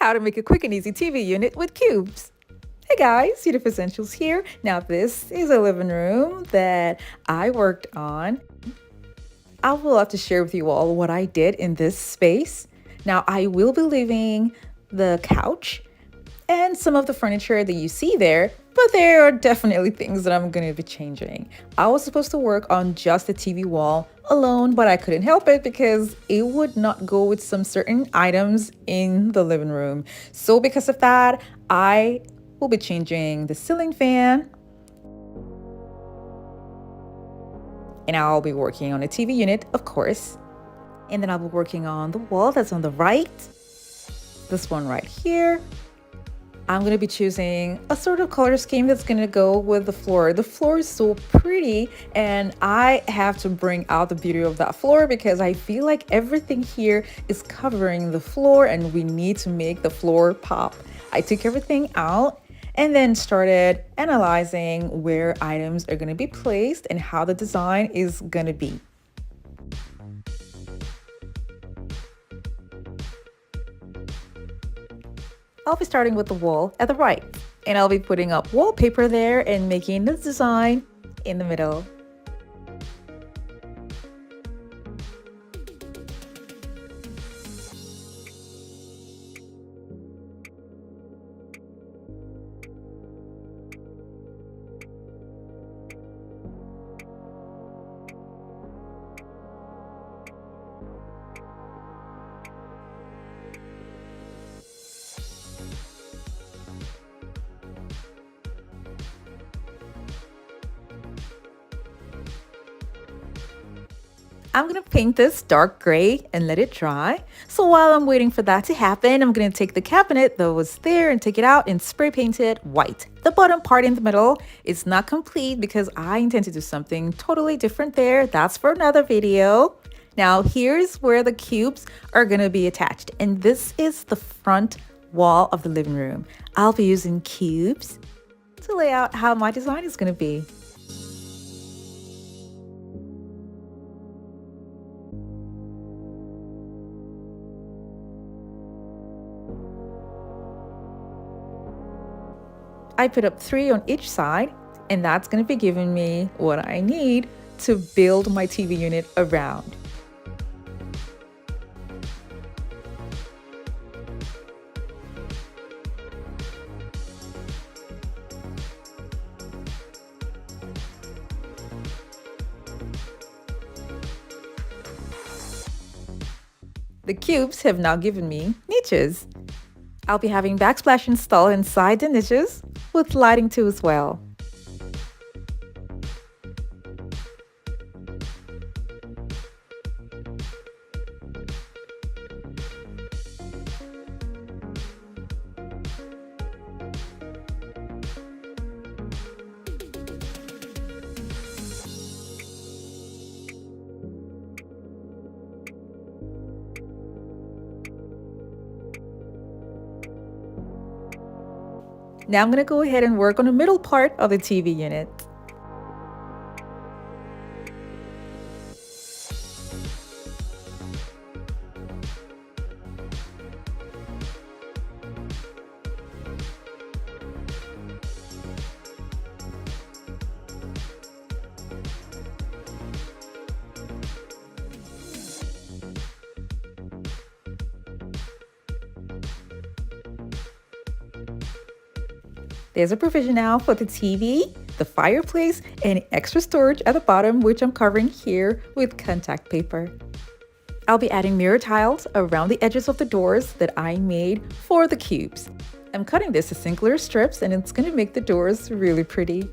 how to make a quick and easy TV unit with cubes. Hey guys, Yoduvh Essentials here. Now this is a living room that I worked on. I would love to share with you all what I did in this space. Now I will be leaving the couch and some of the furniture that you see there, but there are definitely things that I'm going to be changing. I was supposed to work on just the TV wall alone, but I couldn't help it because it would not go with some certain items in the living room. So because of that, I will be changing the ceiling fan, and I'll be working on a TV unit, of course. And then I'll be working on the wall that's on the right, this one right here. I'm going to be choosing a sort of color scheme that's going to go with the floor. The floor is so pretty, and I have to bring out the beauty of that floor because I feel like everything here is covering the floor and we need to make the floor pop. I took everything out and then started analyzing where items are going to be placed and how the design is going to be. I'll be starting with the wall at the right, and I'll be putting up wallpaper there and making the design in the middle. I'm going to paint this dark gray and let it dry. So while I'm waiting for that to happen, I'm going to take the cabinet that was there and take it out and spray paint it white. The bottom part in the middle is not complete because I intend to do something totally different there. That's for another video. Now here's where the cubes are going to be attached. And this is the front wall of the living room. I'll be using cubes to lay out how my design is going to be. I put up 3 on each side, and that's going to be giving me what I need to build my TV unit around. The cubes have now given me niches. I'll be having backsplash installed inside the niches with lighting too as well. Now I'm going to go ahead and work on the middle part of the TV unit. There's a provision now for the TV, the fireplace, and extra storage at the bottom, which I'm covering here with contact paper. I'll be adding mirror tiles around the edges of the doors that I made for the cubes. I'm cutting this to singular strips, and it's going to make the doors really pretty.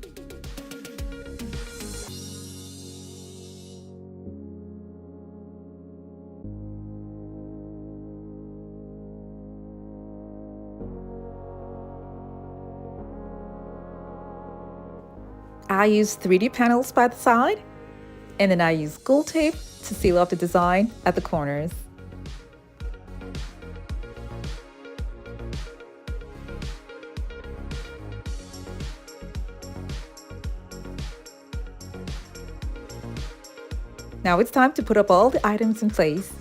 I use 3D panels by the side, and then I use gold tape to seal off the design at the corners. Now it's time to put up all the items in place.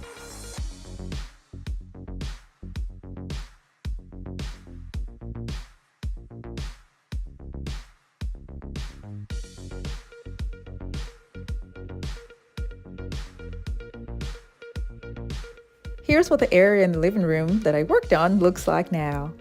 Here's what the area in the living room that I worked on looks like now.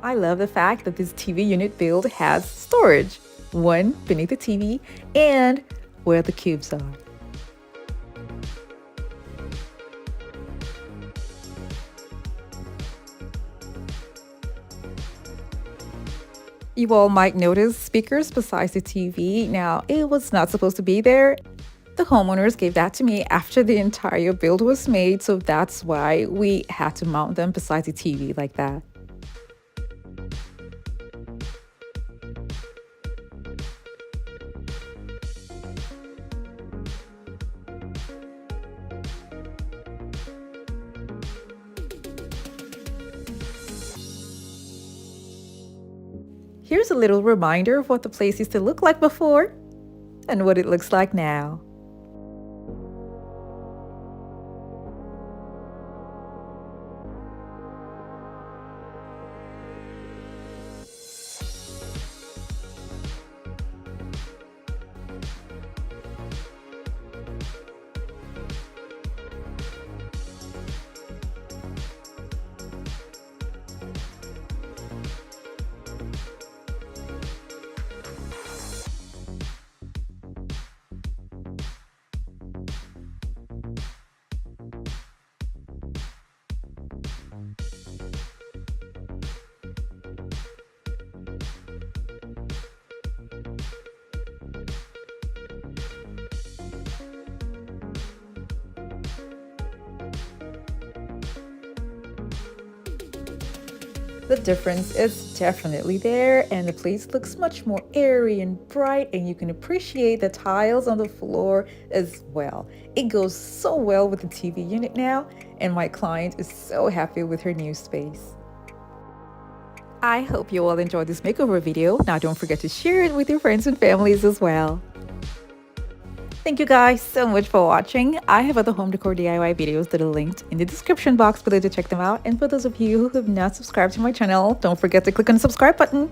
I love the fact that this TV unit build has storage, one beneath the TV and where the cubes are. You all might notice speakers besides the TV. Now, it was not supposed to be there. The homeowners gave that to me after the entire build was made, so that's why we had to mount them besides the TV like that. Here's a little reminder of what the place used to look like before and what it looks like now. The difference is definitely there, and the place looks much more airy and bright, and you can appreciate the tiles on the floor as well. It goes so well with the TV unit now, and my client is so happy with her new space. I hope you all enjoyed this makeover video. Now don't forget to share it with your friends and families as well. Thank you guys so much for watching. I have other home decor DIY videos that are linked in the description box below to check them out. And for those of you who have not subscribed to my channel, don't forget to click on the subscribe button.